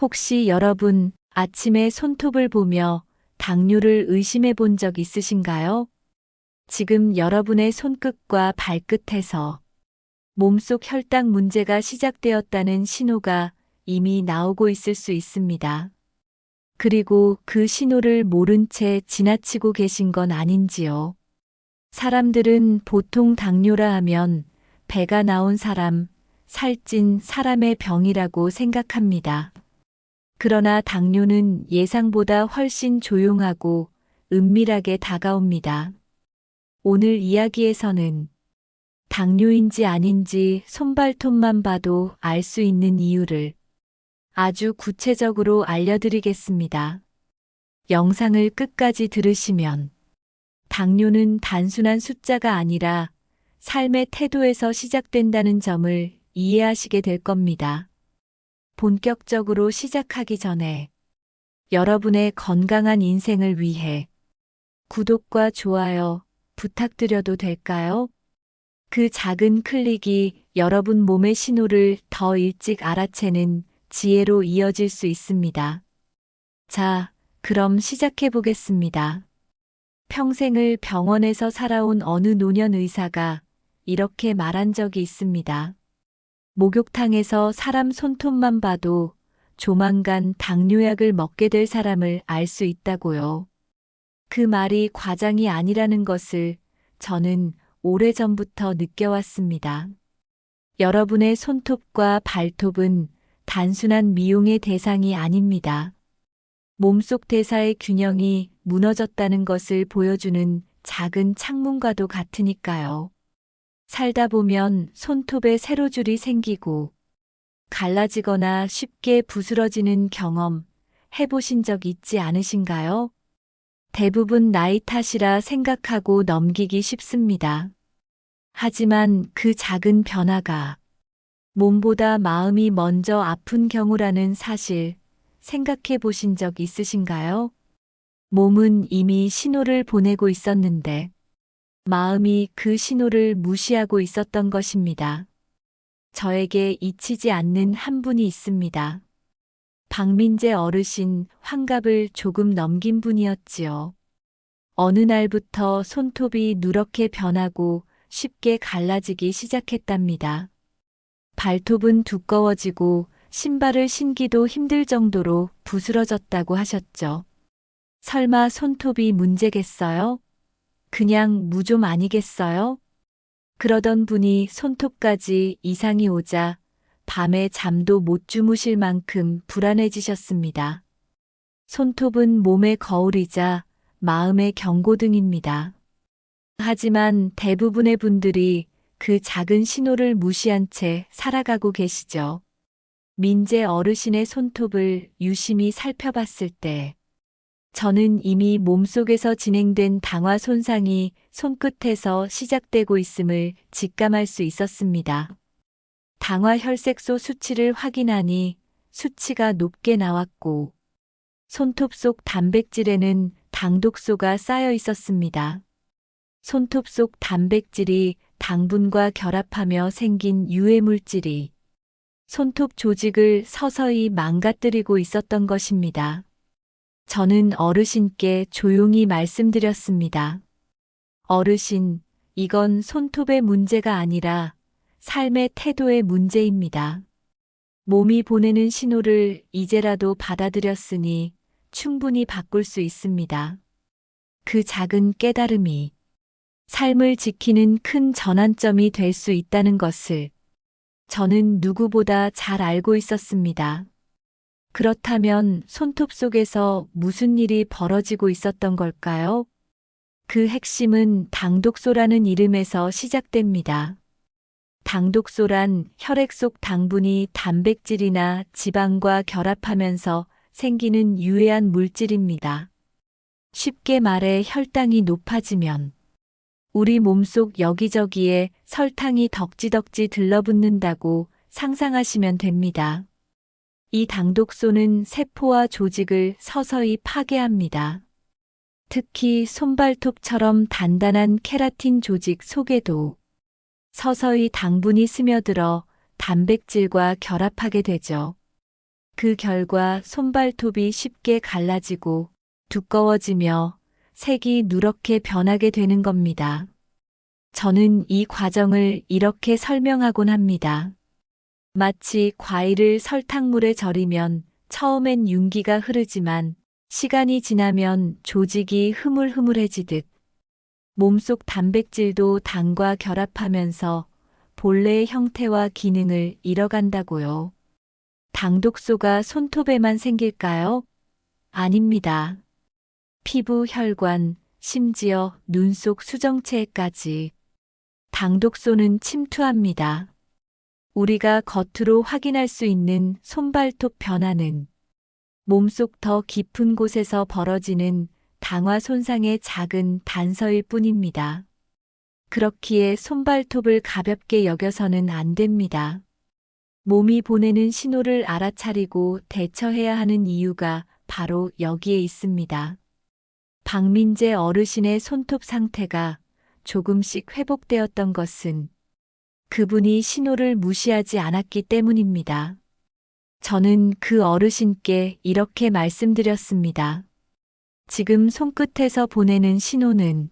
혹시 여러분 아침에 손톱을 보며 당뇨를 의심해 본 적 있으신가요? 지금 여러분의 손끝과 발끝에서 몸속 혈당 문제가 시작되었다는 신호가 이미 나오고 있을 수 있습니다. 그리고 그 신호를 모른 채 지나치고 계신 건 아닌지요? 사람들은 보통 당뇨라 하면 배가 나온 사람, 살찐 사람의 병이라고 생각합니다. 그러나 당뇨는 예상보다 훨씬 조용하고 은밀하게 다가옵니다. 오늘 이야기에서는 당뇨인지 아닌지 손발톱만 봐도 알 수 있는 이유를 아주 구체적으로 알려드리겠습니다. 영상을 끝까지 들으시면 당뇨는 단순한 숫자가 아니라 삶의 태도에서 시작된다는 점을 이해하시게 될 겁니다. 본격적으로 시작하기 전에 여러분의 건강한 인생을 위해 구독과 좋아요 부탁드려도 될까요? 그 작은 클릭이 여러분 몸의 신호를 더 일찍 알아채는 지혜로 이어질 수 있습니다. 자, 그럼 시작해 보겠습니다. 평생을 병원에서 살아온 어느 노년 의사가 이렇게 말한 적이 있습니다. 목욕탕에서 사람 손톱만 봐도 조만간 당뇨약을 먹게 될 사람을 알 수 있다고요. 그 말이 과장이 아니라는 것을 저는 오래전부터 느껴왔습니다. 여러분의 손톱과 발톱은 단순한 미용의 대상이 아닙니다. 몸속 대사의 균형이 무너졌다는 것을 보여주는 작은 창문과도 같으니까요. 살다 보면 손톱에 세로줄이 생기고 갈라지거나 쉽게 부스러지는 경험 해보신 적 있지 않으신가요? 대부분 나이 탓이라 생각하고 넘기기 쉽습니다. 하지만 그 작은 변화가 몸보다 마음이 먼저 아픈 경우라는 사실 생각해 보신 적 있으신가요? 몸은 이미 신호를 보내고 있었는데 마음이 그 신호를 무시하고 있었던 것입니다. 저에게 잊히지 않는 한 분이 있습니다. 박민재 어르신 환갑을 조금 넘긴 분이었지요. 어느 날부터 손톱이 누렇게 변하고 쉽게 갈라지기 시작했답니다. 발톱은 두꺼워지고 신발을 신기도 힘들 정도로 부스러졌다고 하셨죠. 설마 손톱이 문제겠어요? 그냥 무 좀 아니겠어요? 그러던 분이 손톱까지 이상이 오자 밤에 잠도 못 주무실 만큼 불안해지셨습니다. 손톱은 몸의 거울이자 마음의 경고등입니다. 하지만 대부분의 분들이 그 작은 신호를 무시한 채 살아가고 계시죠. 민재 어르신의 손톱을 유심히 살펴봤을 때 저는 이미 몸속에서 진행된 당화 손상이 손끝에서 시작되고 있음을 직감할 수 있었습니다. 당화 혈색소 수치를 확인하니 수치가 높게 나왔고 손톱 속 단백질에는 당독소가 쌓여 있었습니다. 손톱 속 단백질이 당분과 결합하며 생긴 유해 물질이 손톱 조직을 서서히 망가뜨리고 있었던 것입니다. 저는 어르신께 조용히 말씀드렸습니다. 어르신, 이건 손톱의 문제가 아니라 삶의 태도의 문제입니다. 몸이 보내는 신호를 이제라도 받아들였으니 충분히 바꿀 수 있습니다. 그 작은 깨달음이 삶을 지키는 큰 전환점이 될 수 있다는 것을 저는 누구보다 잘 알고 있었습니다. 그렇다면 손톱 속에서 무슨 일이 벌어지고 있었던 걸까요? 그 핵심은 당독소라는 이름에서 시작됩니다. 당독소란 혈액 속 당분이 단백질이나 지방과 결합하면서 생기는 유해한 물질입니다. 쉽게 말해 혈당이 높아지면 우리 몸속 여기저기에 설탕이 덕지덕지 들러붙는다고 상상하시면 됩니다. 이 당독소는 세포와 조직을 서서히 파괴합니다. 특히 손발톱처럼 단단한 케라틴 조직 속에도 서서히 당분이 스며들어 단백질과 결합하게 되죠. 그 결과 손발톱이 쉽게 갈라지고 두꺼워지며 색이 누렇게 변하게 되는 겁니다. 저는 이 과정을 이렇게 설명하곤 합니다. 마치 과일을 설탕물에 절이면 처음엔 윤기가 흐르지만 시간이 지나면 조직이 흐물흐물해지듯 몸속 단백질도 당과 결합하면서 본래의 형태와 기능을 잃어간다고요. 당독소가 손톱에만 생길까요? 아닙니다. 피부, 혈관, 심지어 눈 속 수정체에까지 당독소는 침투합니다. 우리가 겉으로 확인할 수 있는 손발톱 변화는 몸속 더 깊은 곳에서 벌어지는 당화 손상의 작은 단서일 뿐입니다. 그렇기에 손발톱을 가볍게 여겨서는 안 됩니다. 몸이 보내는 신호를 알아차리고 대처해야 하는 이유가 바로 여기에 있습니다. 박민재 어르신의 손톱 상태가 조금씩 회복되었던 것은 그분이 신호를 무시하지 않았기 때문입니다. 저는 그 어르신께 이렇게 말씀드렸습니다. 지금 손끝에서 보내는 신호는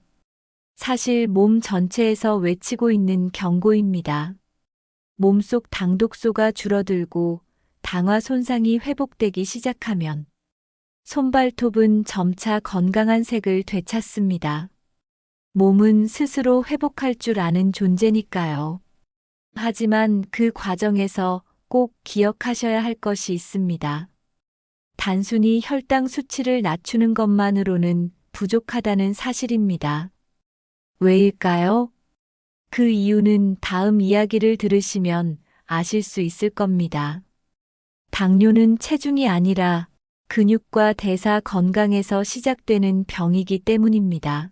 사실 몸 전체에서 외치고 있는 경고입니다. 몸속 당독소가 줄어들고 당화 손상이 회복되기 시작하면 손발톱은 점차 건강한 색을 되찾습니다. 몸은 스스로 회복할 줄 아는 존재니까요. 하지만 그 과정에서 꼭 기억하셔야 할 것이 있습니다. 단순히 혈당 수치를 낮추는 것만으로는 부족하다는 사실입니다. 왜일까요? 그 이유는 다음 이야기를 들으시면 아실 수 있을 겁니다. 당뇨는 체중이 아니라 근육과 대사 건강에서 시작되는 병이기 때문입니다.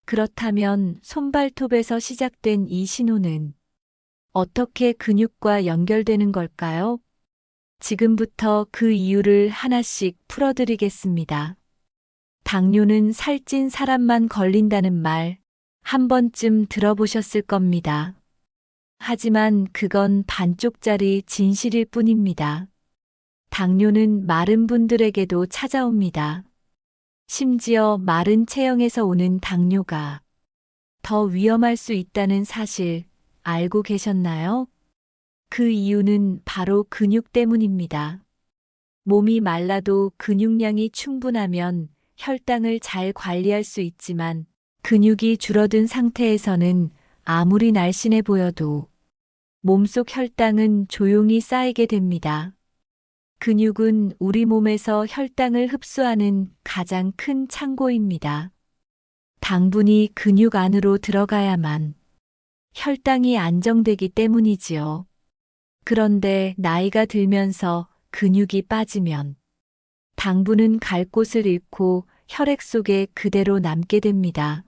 그렇다면 손발톱에서 시작된 이 신호는 어떻게 근육과 연결되는 걸까요? 지금부터 그 이유를 하나씩 풀어드리겠습니다. 당뇨는 살찐 사람만 걸린다는 말 한 번쯤 들어보셨을 겁니다. 하지만 그건 반쪽짜리 진실일 뿐입니다. 당뇨는 마른 분들에게도 찾아옵니다. 심지어 마른 체형에서 오는 당뇨가 더 위험할 수 있다는 사실 알고 계셨나요? 그 이유는 바로 근육 때문입니다. 몸이 말라도 근육량이 충분하면 혈당을 잘 관리할 수 있지만 근육이 줄어든 상태에서는 아무리 날씬해 보여도 몸속 혈당은 조용히 쌓이게 됩니다. 근육은 우리 몸에서 혈당을 흡수하는 가장 큰 창고입니다. 당분이 근육 안으로 들어가야만 혈당이 안정되기 때문이지요. 그런데 나이가 들면서 근육이 빠지면 당분은 갈 곳을 잃고 혈액 속에 그대로 남게 됩니다.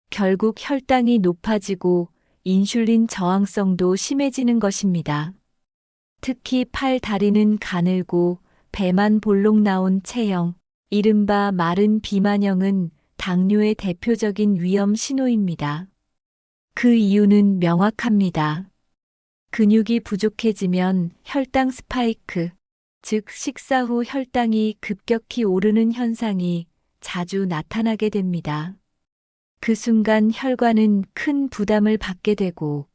결국 혈당이 높아지고 인슐린 저항성도 심해지는 것입니다. 특히 팔, 다리는 가늘고 배만 볼록 나온 체형, 이른바 마른 비만형은 당뇨의 대표적인 위험 신호입니다. 그 이유는 명확합니다. 근육이 부족해지면 혈당 스파이크, 즉 식사 후 혈당이 급격히 오르는 현상이 자주 나타나게 됩니다. 그 순간 혈관은 큰 부담을 받게 되고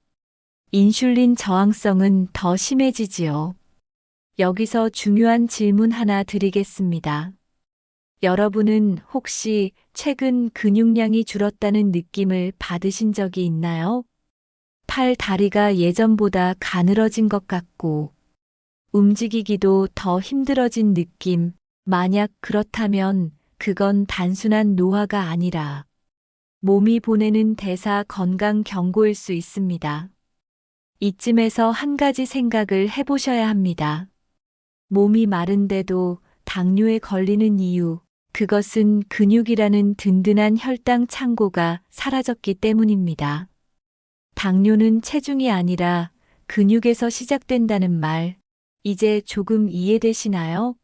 인슐린 저항성은 더 심해지지요. 여기서 중요한 질문 하나 드리겠습니다. 여러분은 혹시 최근 근육량이 줄었다는 느낌을 받으신 적이 있나요? 팔, 다리가 예전보다 가늘어진 것 같고 움직이기도 더 힘들어진 느낌. 만약 그렇다면 그건 단순한 노화가 아니라 몸이 보내는 대사 건강 경고일 수 있습니다. 이쯤에서 한 가지 생각을 해보셔야 합니다. 몸이 마른데도 당뇨에 걸리는 이유, 그것은 근육이라는 든든한 혈당 창고가 사라졌기 때문입니다. 당뇨는 체중이 아니라 근육에서 시작된다는 말, 이제 조금 이해되시나요?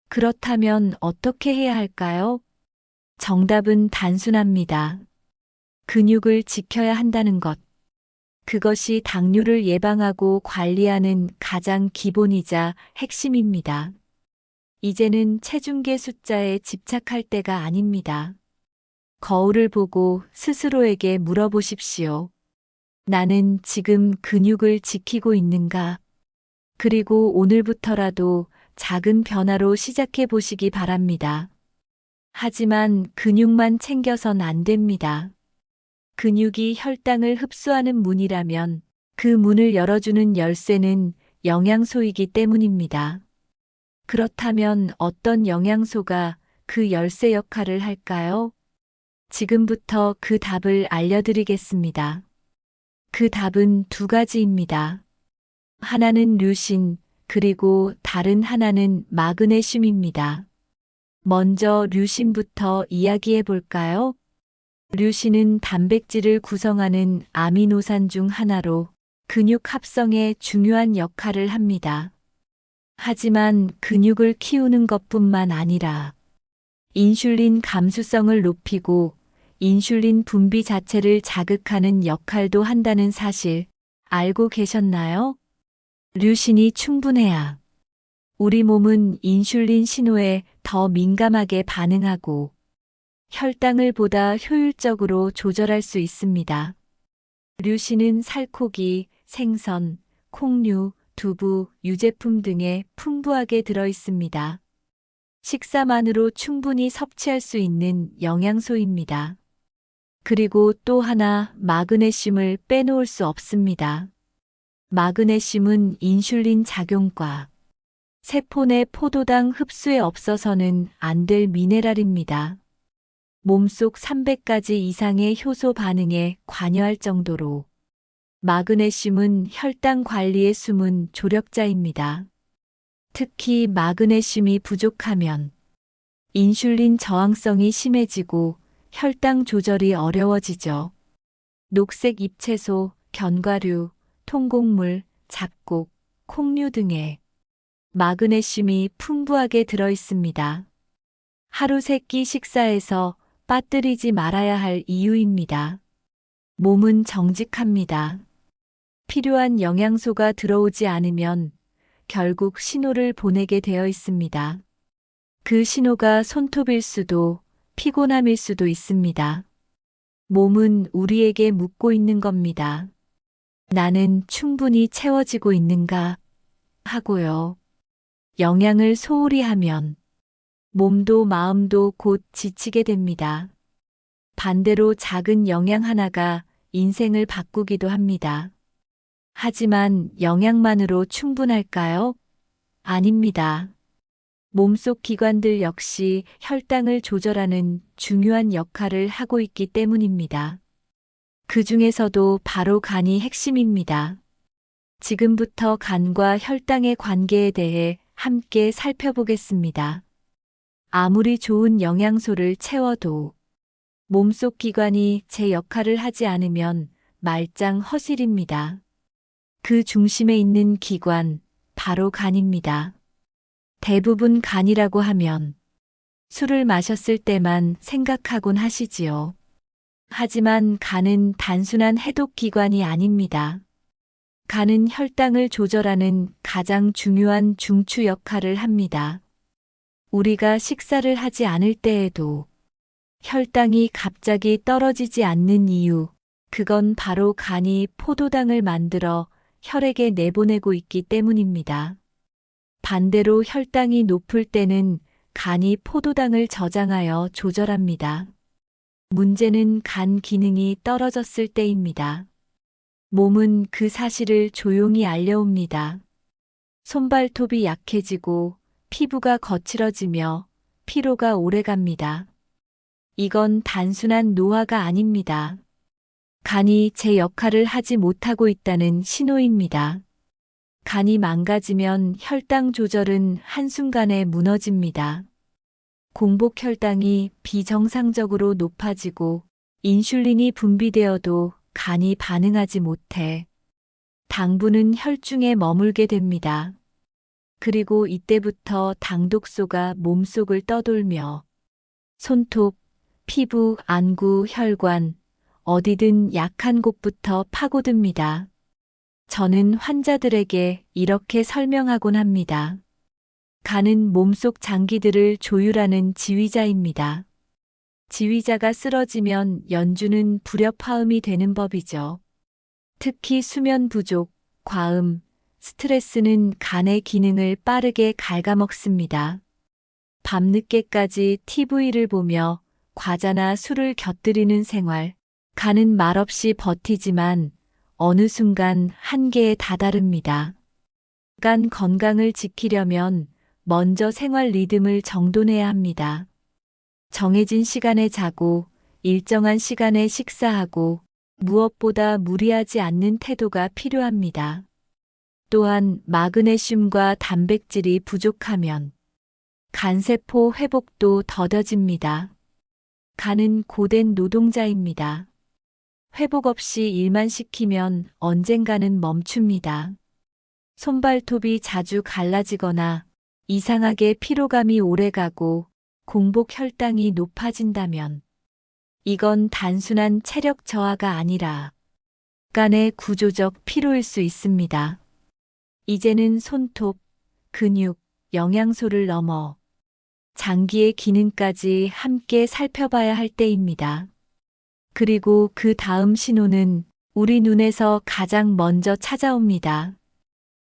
그렇다면 어떻게 해야 할까요? 정답은 단순합니다. 근육을 지켜야 한다는 것. 그것이 당뇨를 예방하고 관리하는 가장 기본이자 핵심입니다. 이제는 체중계 숫자에 집착할 때가 아닙니다. 거울을 보고 스스로에게 물어보십시오. 나는 지금 근육을 지키고 있는가? 그리고 오늘부터라도 작은 변화로 시작해 보시기 바랍니다. 하지만 근육만 챙겨선 안 됩니다. 근육이 혈당을 흡수하는 문이라면 그 문을 열어주는 열쇠는 영양소이기 때문입니다. 그렇다면 어떤 영양소가 그 열쇠 역할을 할까요? 지금부터 그 답을 알려드리겠습니다. 그 답은 두 가지입니다. 하나는 류신, 그리고 다른 하나는 마그네슘입니다. 먼저 류신부터 이야기해 볼까요? 류신은 단백질을 구성하는 아미노산 중 하나로 근육 합성에 중요한 역할을 합니다. 하지만 근육을 키우는 것뿐만 아니라 인슐린 감수성을 높이고 인슐린 분비 자체를 자극하는 역할도 한다는 사실 알고 계셨나요? 류신이 충분해야 우리 몸은 인슐린 신호에 더 민감하게 반응하고 혈당을 보다 효율적으로 조절할 수 있습니다. 류신은 살코기, 생선, 콩류, 두부, 유제품 등에 풍부하게 들어 있습니다. 식사만으로 충분히 섭취할 수 있는 영양소입니다. 그리고 또 하나 마그네슘을 빼놓을 수 없습니다. 마그네슘은 인슐린 작용과 세포 내 포도당 흡수에 없어서는 안 될 미네랄입니다. 몸속 300가지 이상의 효소 반응에 관여할 정도로 마그네슘은 혈당 관리의 숨은 조력자입니다. 특히 마그네슘이 부족하면 인슐린 저항성이 심해지고 혈당 조절이 어려워지죠. 녹색 잎채소, 견과류, 통곡물, 잡곡, 콩류 등에 마그네슘이 풍부하게 들어 있습니다. 하루 3끼 식사에서 빠뜨리지 말아야 할 이유입니다. 몸은 정직합니다. 필요한 영양소가 들어오지 않으면 결국 신호를 보내게 되어 있습니다. 그 신호가 손톱일 수도 피곤함일 수도 있습니다. 몸은 우리에게 묻고 있는 겁니다. 나는 충분히 채워지고 있는가 하고요. 영양을 소홀히 하면 몸도 마음도 곧 지치게 됩니다. 반대로 작은 영양 하나가 인생을 바꾸기도 합니다. 하지만 영양만으로 충분할까요? 아닙니다. 몸속 기관들 역시 혈당을 조절하는 중요한 역할을 하고 있기 때문입니다. 그 중에서도 바로 간이 핵심입니다. 지금부터 간과 혈당의 관계에 대해 함께 살펴보겠습니다. 아무리 좋은 영양소를 채워도 몸속 기관이 제 역할을 하지 않으면 말짱 허실입니다. 그 중심에 있는 기관, 바로 간입니다. 대부분 간이라고 하면 술을 마셨을 때만 생각하곤 하시지요. 하지만 간은 단순한 해독기관이 아닙니다. 간은 혈당을 조절하는 가장 중요한 중추 역할을 합니다. 우리가 식사를 하지 않을 때에도 혈당이 갑자기 떨어지지 않는 이유, 그건 바로 간이 포도당을 만들어 혈액에 내보내고 있기 때문입니다. 반대로 혈당이 높을 때는 간이 포도당을 저장하여 조절합니다. 문제는 간 기능이 떨어졌을 때입니다. 몸은 그 사실을 조용히 알려옵니다. 손발톱이 약해지고 피부가 거칠어지며 피로가 오래갑니다. 이건 단순한 노화가 아닙니다. 간이 제 역할을 하지 못하고 있다는 신호입니다. 간이 망가지면 혈당 조절은 한순간에 무너집니다. 공복 혈당이 비정상적으로 높아지고 인슐린이 분비되어도 간이 반응하지 못해 당분은 혈중에 머물게 됩니다. 그리고 이때부터 당독소가 몸속을 떠돌며 손톱, 피부, 안구, 혈관, 어디든 약한 곳부터 파고듭니다. 저는 환자들에게 이렇게 설명하곤 합니다. 간은 몸속 장기들을 조율하는 지휘자입니다. 지휘자가 쓰러지면 연주는 불협화음이 되는 법이죠. 특히 수면 부족, 과음, 스트레스는 간의 기능을 빠르게 갉아먹습니다. 밤늦게까지 TV를 보며 과자나 술을 곁들이는 생활, 간은 말없이 버티지만 어느 순간 한계에 다다릅니다. 간 건강을 지키려면 먼저 생활 리듬을 정돈해야 합니다. 정해진 시간에 자고 일정한 시간에 식사하고 무엇보다 무리하지 않는 태도가 필요합니다. 또한 마그네슘과 단백질이 부족하면 간세포 회복도 더뎌집니다. 간은 고된 노동자입니다. 회복 없이 일만 시키면 언젠가는 멈춥니다. 손발톱이 자주 갈라지거나 이상하게 피로감이 오래가고 공복 혈당이 높아진다면 이건 단순한 체력 저하가 아니라 간의 구조적 피로일 수 있습니다. 이제는 손톱, 근육, 영양소를 넘어 장기의 기능까지 함께 살펴봐야 할 때입니다. 그리고 그 다음 신호는 우리 눈에서 가장 먼저 찾아옵니다.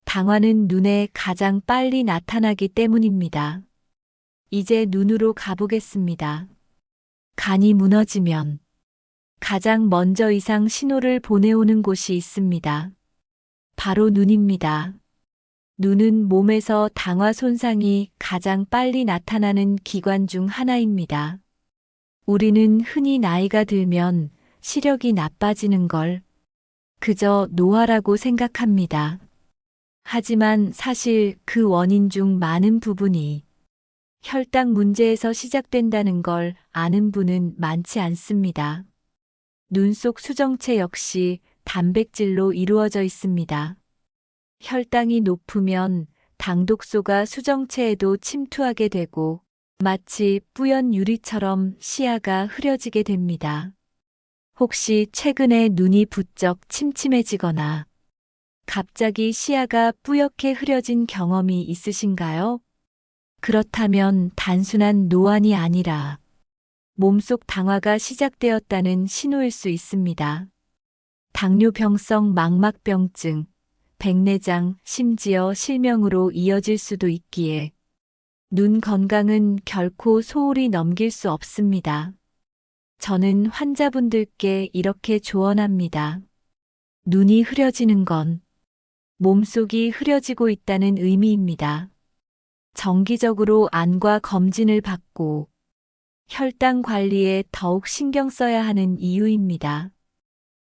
당화는 눈에 가장 빨리 나타나기 때문입니다. 이제 눈으로 가보겠습니다. 간이 무너지면 가장 먼저 이상 신호를 보내오는 곳이 있습니다. 바로 눈입니다. 눈은 몸에서 당화 손상이 가장 빨리 나타나는 기관 중 하나입니다. 우리는 흔히 나이가 들면 시력이 나빠지는 걸 그저 노화라고 생각합니다. 하지만 사실 그 원인 중 많은 부분이 혈당 문제에서 시작된다는 걸 아는 분은 많지 않습니다. 눈 속 수정체 역시 단백질로 이루어져 있습니다. 혈당이 높으면 당독소가 수정체에도 침투하게 되고 마치 뿌연 유리처럼 시야가 흐려지게 됩니다. 혹시 최근에 눈이 부쩍 침침해지거나 갑자기 시야가 뿌옇게 흐려진 경험이 있으신가요? 그렇다면 단순한 노안이 아니라 몸속 당화가 시작되었다는 신호일 수 있습니다. 당뇨병성 망막병증, 백내장, 심지어 실명으로 이어질 수도 있기에 눈 건강은 결코 소홀히 넘길 수 없습니다. 저는 환자분들께 이렇게 조언합니다. 눈이 흐려지는 건 몸속이 흐려지고 있다는 의미입니다. 정기적으로 안과 검진을 받고 혈당 관리에 더욱 신경 써야 하는 이유입니다.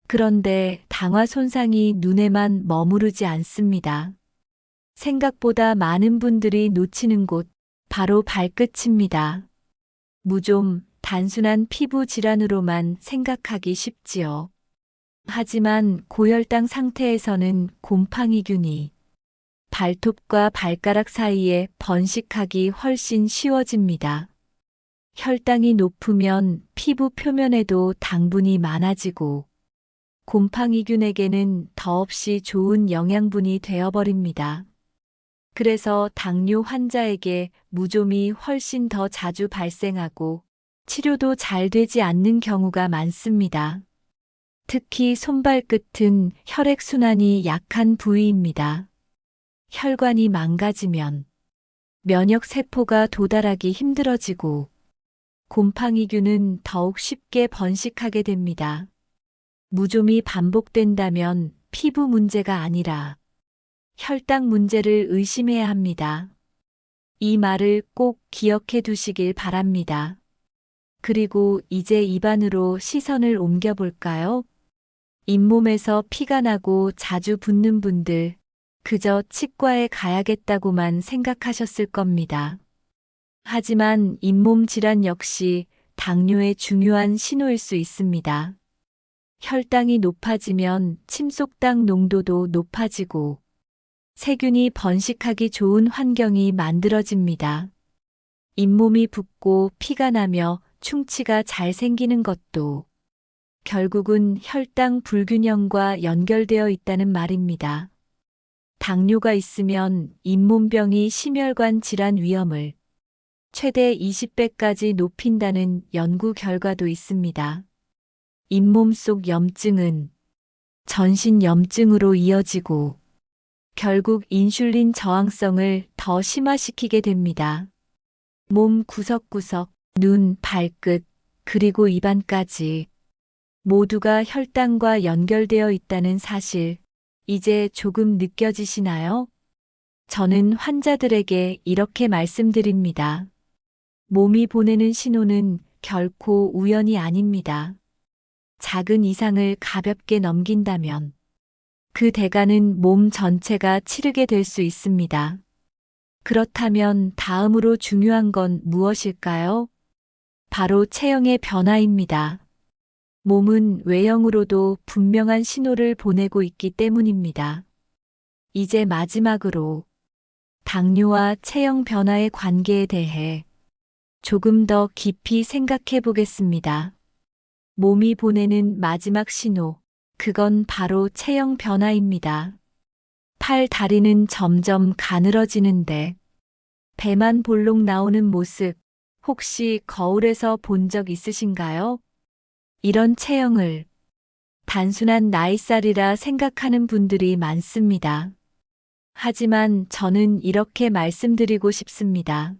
그런데 당화 손상이 눈에만 머무르지 않습니다. 생각보다 많은 분들이 놓치는 곳, 바로 발끝입니다. 무좀 단순한 피부 질환으로만 생각하기 쉽지요. 하지만 고혈당 상태에서는 곰팡이균이 발톱과 발가락 사이에 번식하기 훨씬 쉬워집니다. 혈당이 높으면 피부 표면에도 당분이 많아지고 곰팡이균에게는 더없이 좋은 영양분이 되어버립니다. 그래서 당뇨 환자에게 무좀이 훨씬 더 자주 발생하고 치료도 잘 되지 않는 경우가 많습니다. 특히 손발끝은 혈액순환이 약한 부위입니다. 혈관이 망가지면 면역세포가 도달하기 힘들어지고 곰팡이균은 더욱 쉽게 번식하게 됩니다. 무좀이 반복된다면 피부 문제가 아니라 혈당 문제를 의심해야 합니다. 이 말을 꼭 기억해 두시길 바랍니다. 그리고 이제 입안으로 시선을 옮겨볼까요? 잇몸에서 피가 나고 자주 붓는 분들, 그저 치과에 가야겠다고만 생각하셨을 겁니다. 하지만 잇몸 질환 역시 당뇨의 중요한 신호일 수 있습니다. 혈당이 높아지면 침속당 농도도 높아지고 세균이 번식하기 좋은 환경이 만들어집니다. 잇몸이 붓고 피가 나며 충치가 잘 생기는 것도 결국은 혈당 불균형과 연결되어 있다는 말입니다. 당뇨가 있으면 잇몸병이 심혈관 질환 위험을 최대 20배까지 높인다는 연구 결과도 있습니다. 잇몸 속 염증은 전신 염증으로 이어지고 결국 인슐린 저항성을 더 심화시키게 됩니다. 몸 구석구석, 눈, 발끝, 그리고 입안까지 모두가 혈당과 연결되어 있다는 사실, 이제 조금 느껴지시나요? 저는 환자들에게 이렇게 말씀드립니다. 몸이 보내는 신호는 결코 우연이 아닙니다. 작은 이상을 가볍게 넘긴다면 그 대가는 몸 전체가 치르게 될 수 있습니다. 그렇다면 다음으로 중요한 건 무엇일까요? 바로 체형의 변화입니다. 몸은 외형으로도 분명한 신호를 보내고 있기 때문입니다. 이제 마지막으로 당뇨와 체형 변화의 관계에 대해 조금 더 깊이 생각해 보겠습니다. 몸이 보내는 마지막 신호, 그건 바로 체형 변화입니다. 팔, 다리는 점점 가늘어지는데 배만 볼록 나오는 모습, 혹시 거울에서 본 적 있으신가요? 이런 체형을 단순한 나이살이라 생각하는 분들이 많습니다. 하지만 저는 이렇게 말씀드리고 싶습니다.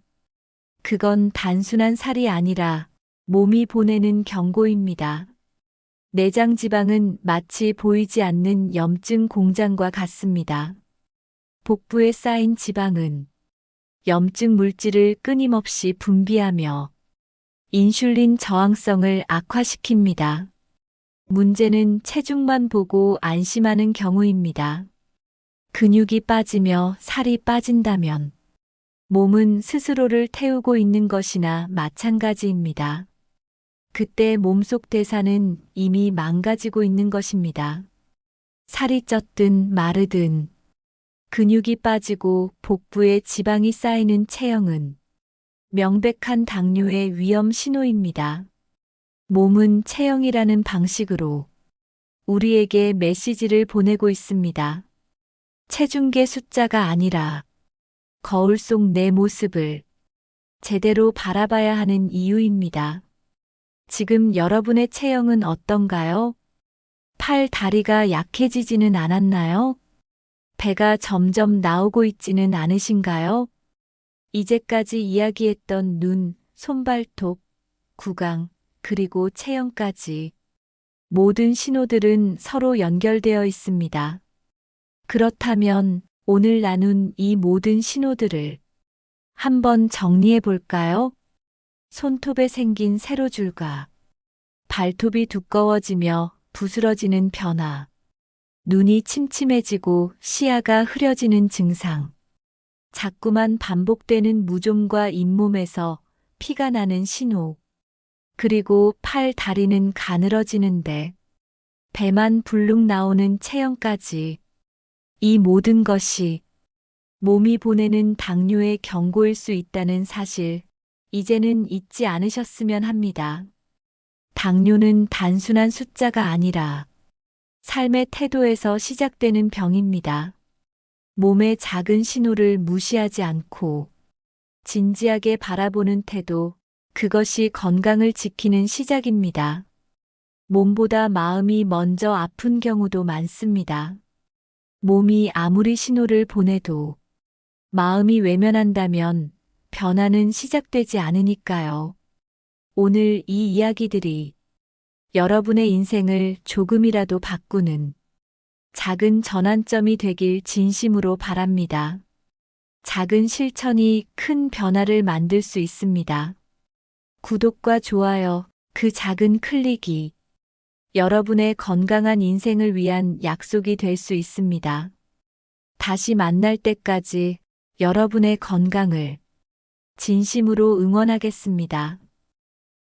그건 단순한 살이 아니라 몸이 보내는 경고입니다. 내장 지방은 마치 보이지 않는 염증 공장과 같습니다. 복부에 쌓인 지방은 염증 물질을 끊임없이 분비하며 인슐린 저항성을 악화시킵니다. 문제는 체중만 보고 안심하는 경우입니다. 근육이 빠지며 살이 빠진다면 몸은 스스로를 태우고 있는 것이나 마찬가지입니다. 그때 몸속 대사는 이미 망가지고 있는 것입니다. 살이 쪘든 마르든 근육이 빠지고 복부에 지방이 쌓이는 체형은 명백한 당뇨의 위험 신호입니다. 몸은 체형이라는 방식으로 우리에게 메시지를 보내고 있습니다. 체중계 숫자가 아니라 거울 속 내 모습을 제대로 바라봐야 하는 이유입니다. 지금 여러분의 체형은 어떤가요? 팔, 다리가 약해지지는 않았나요? 배가 점점 나오고 있지는 않으신가요? 이제까지 이야기했던 눈, 손발톱, 구강, 그리고 체형까지 모든 신호들은 서로 연결되어 있습니다. 그렇다면 오늘 나눈 이 모든 신호들을 한번 정리해 볼까요? 손톱에 생긴 세로줄과 발톱이 두꺼워지며 부스러지는 변화, 눈이 침침해지고 시야가 흐려지는 증상, 자꾸만 반복되는 무좀과 잇몸에서 피가 나는 신호, 그리고 팔, 다리는 가늘어지는데 배만 불룩 나오는 체형까지, 이 모든 것이 몸이 보내는 당뇨의 경고일 수 있다는 사실, 이제는 잊지 않으셨으면 합니다. 당뇨는 단순한 숫자가 아니라 삶의 태도에서 시작되는 병입니다. 몸의 작은 신호를 무시하지 않고 진지하게 바라보는 태도, 그것이 건강을 지키는 시작입니다. 몸보다 마음이 먼저 아픈 경우도 많습니다. 몸이 아무리 신호를 보내도 마음이 외면한다면 변화는 시작되지 않으니까요. 오늘 이 이야기들이 여러분의 인생을 조금이라도 바꾸는 작은 전환점이 되길 진심으로 바랍니다. 작은 실천이 큰 변화를 만들 수 있습니다. 구독과 좋아요, 그 작은 클릭이 여러분의 건강한 인생을 위한 약속이 될 수 있습니다. 다시 만날 때까지 여러분의 건강을 진심으로 응원하겠습니다.